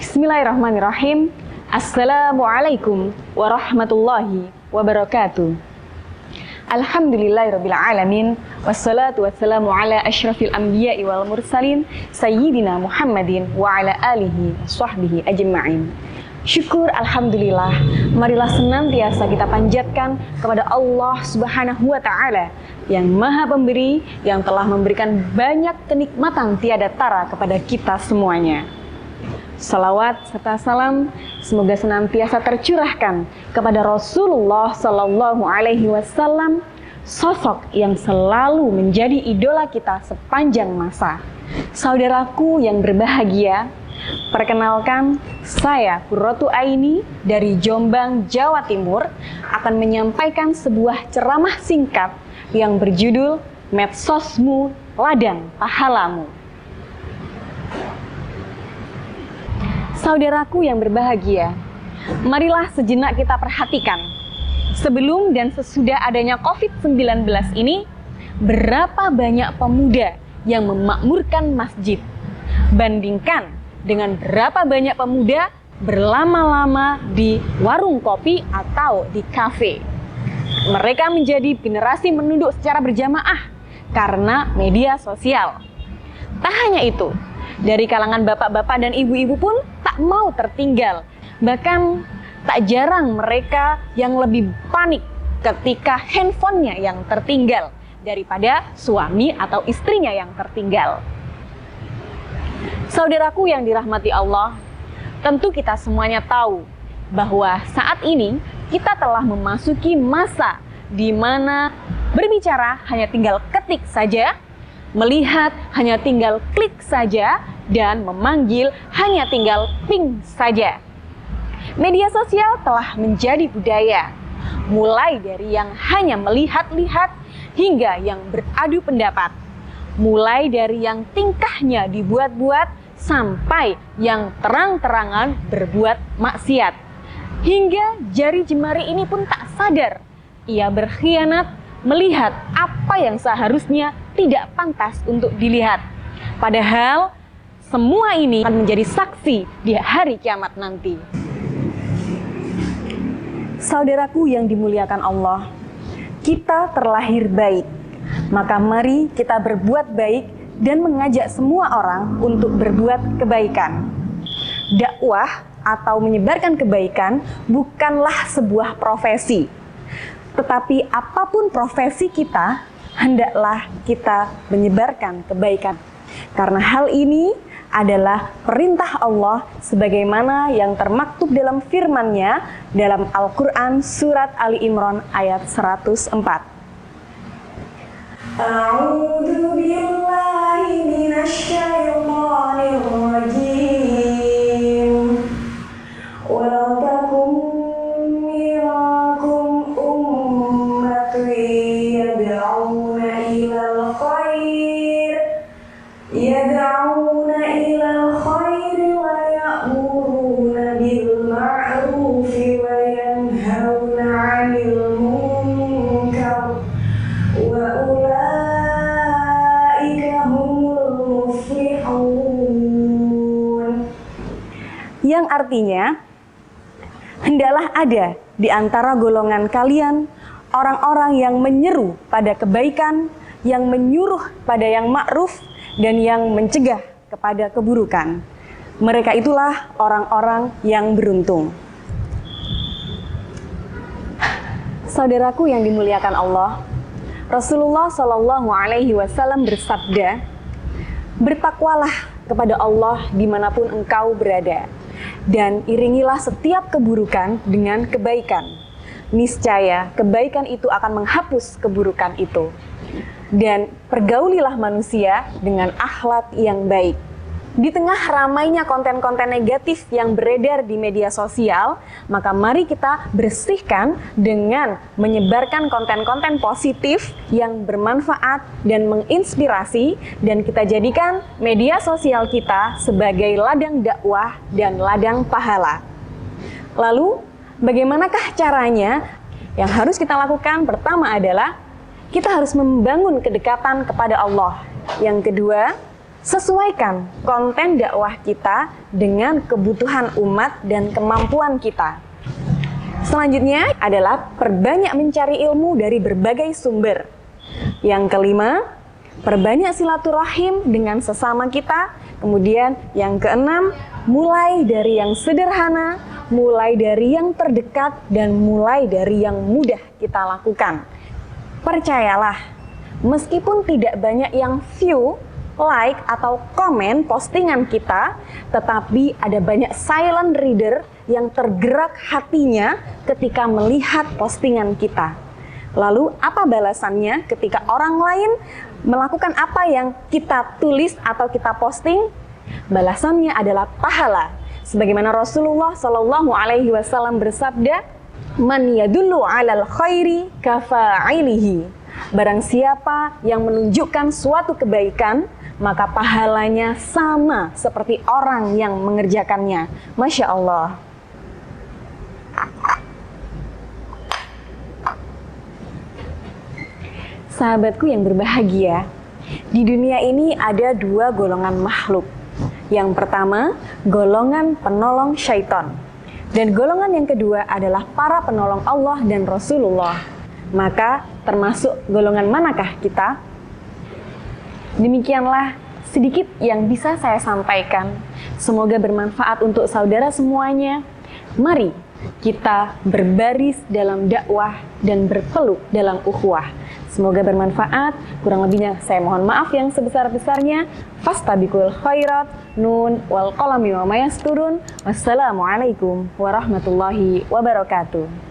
Bismillahirrahmanirrahim. Assalamualaikum warahmatullahi wabarakatuh. Alhamdulillahirabbil alamin, wassalatu wassalamu ala asyrafil anbiya'i wal mursalin sayyidina Muhammadin wa ala alihi washabbihi ajma'in. Syukur alhamdulillah, marilah senantiasa kita panjatkan kepada Allah Subhanahu wa taala yang Maha Pemberi, yang telah memberikan banyak kenikmatan tiada tara kepada kita semuanya. Salawat serta salam semoga senantiasa tercurahkan kepada Rasulullah Sallallahu Alaihi Wasallam, sosok yang selalu menjadi idola kita sepanjang masa. Saudaraku yang berbahagia, perkenalkan saya Qurratu Aini dari Jombang, Jawa Timur akan menyampaikan sebuah ceramah singkat yang berjudul Medsosmu Ladang Pahalamu. Saudaraku yang berbahagia, marilah sejenak kita perhatikan, sebelum dan sesudah adanya COVID-19 ini, berapa banyak pemuda yang memakmurkan masjid. Bandingkan dengan berapa banyak pemuda berlama-lama di warung kopi atau di kafe. Mereka menjadi generasi menunduk secara berjamaah karena media sosial. Tak hanya itu, dari kalangan bapak-bapak dan ibu-ibu pun tak mau tertinggal. Bahkan tak jarang mereka yang lebih panik ketika handphonenya yang tertinggal daripada suami atau istrinya yang tertinggal. Saudaraku yang dirahmati Allah, tentu kita semuanya tahu bahwa saat ini kita telah memasuki masa di mana berbicara hanya tinggal ketik saja, melihat hanya tinggal klik saja, dan memanggil hanya tinggal ping saja. Media sosial telah menjadi budaya, mulai dari yang hanya melihat-lihat hingga yang beradu pendapat, mulai dari yang tingkahnya dibuat-buat sampai yang terang-terangan berbuat maksiat. Hingga jari jemari ini pun tak sadar ia berkhianat melihat apa yang seharusnya tidak pantas untuk dilihat. Padahal semua ini akan menjadi saksi di hari kiamat nanti. Saudaraku yang dimuliakan Allah, kita terlahir baik. Maka mari kita berbuat baik dan mengajak semua orang untuk berbuat kebaikan. Dakwah atau menyebarkan kebaikan bukanlah sebuah profesi. Tetapi apapun profesi kita, hendaklah kita menyebarkan kebaikan. Karena hal ini adalah perintah Allah sebagaimana yang termaktub dalam firman-Nya dalam Al-Quran surat Ali Imran ayat 104. A'udzu billahi minasyaitonir rajim. Wa takum minkum ummatun yad'una ilal khair ilal khairi wa ya'muruna bil ma'rufi wa yanhauna 'anil munkar wa ulaika humul muflihun. Yang artinya, hendaklah ada di antara golongan kalian orang-orang yang menyeru pada kebaikan, yang menyuruh pada yang ma'ruf, dan yang mencegah kepada keburukan. Mereka itulah orang-orang yang beruntung. Saudaraku yang dimuliakan Allah, Rasulullah Shallallahu Alaihi Wasallam bersabda, bertakwalah kepada Allah dimanapun engkau berada, dan iringilah setiap keburukan dengan kebaikan. Niscaya kebaikan itu akan menghapus keburukan itu. Dan pergaulilah manusia dengan akhlak yang baik. Di tengah ramainya konten-konten negatif yang beredar di media sosial, maka mari kita bersihkan dengan menyebarkan konten-konten positif yang bermanfaat dan menginspirasi, dan kita jadikan media sosial kita sebagai ladang dakwah dan ladang pahala. Lalu, bagaimanakah caranya? Yang harus kita lakukan pertama adalah kita harus membangun kedekatan kepada Allah. Yang kedua, sesuaikan konten dakwah kita dengan kebutuhan umat dan kemampuan kita. Selanjutnya adalah perbanyak mencari ilmu dari berbagai sumber. Yang kelima, perbanyak silaturahim dengan sesama kita. Kemudian yang keenam, mulai dari yang sederhana, mulai dari yang terdekat, dan mulai dari yang mudah kita lakukan. Percayalah, meskipun tidak banyak yang view, like, atau komen postingan kita, tetapi ada banyak silent reader yang tergerak hatinya ketika melihat postingan kita. Lalu apa balasannya ketika orang lain melakukan apa yang kita tulis atau kita posting? Balasannya adalah pahala. Sebagaimana Rasulullah Shallallahu Alaihi Wasallam bersabda, "Man yadullu 'alal khairi kafa'ilihi." Barang siapa yang menunjukkan suatu kebaikan, maka pahalanya sama seperti orang yang mengerjakannya. Masya Allah. Sahabatku yang berbahagia, di dunia ini ada dua golongan makhluk. Yang pertama, golongan penolong syaitan. Dan golongan yang kedua adalah para penolong Allah dan Rasulullah. Maka termasuk golongan manakah kita? Demikianlah sedikit yang bisa saya sampaikan. Semoga bermanfaat untuk saudara semuanya. Mari kita berbaris dalam dakwah dan berpeluk dalam ukhuwah. Semoga bermanfaat. Kurang lebihnya saya mohon maaf yang sebesar-besarnya. Fastabiqul khairat. Nun wal qalami wa ma yasturun. Wassalamualaikum warahmatullahi wabarakatuh.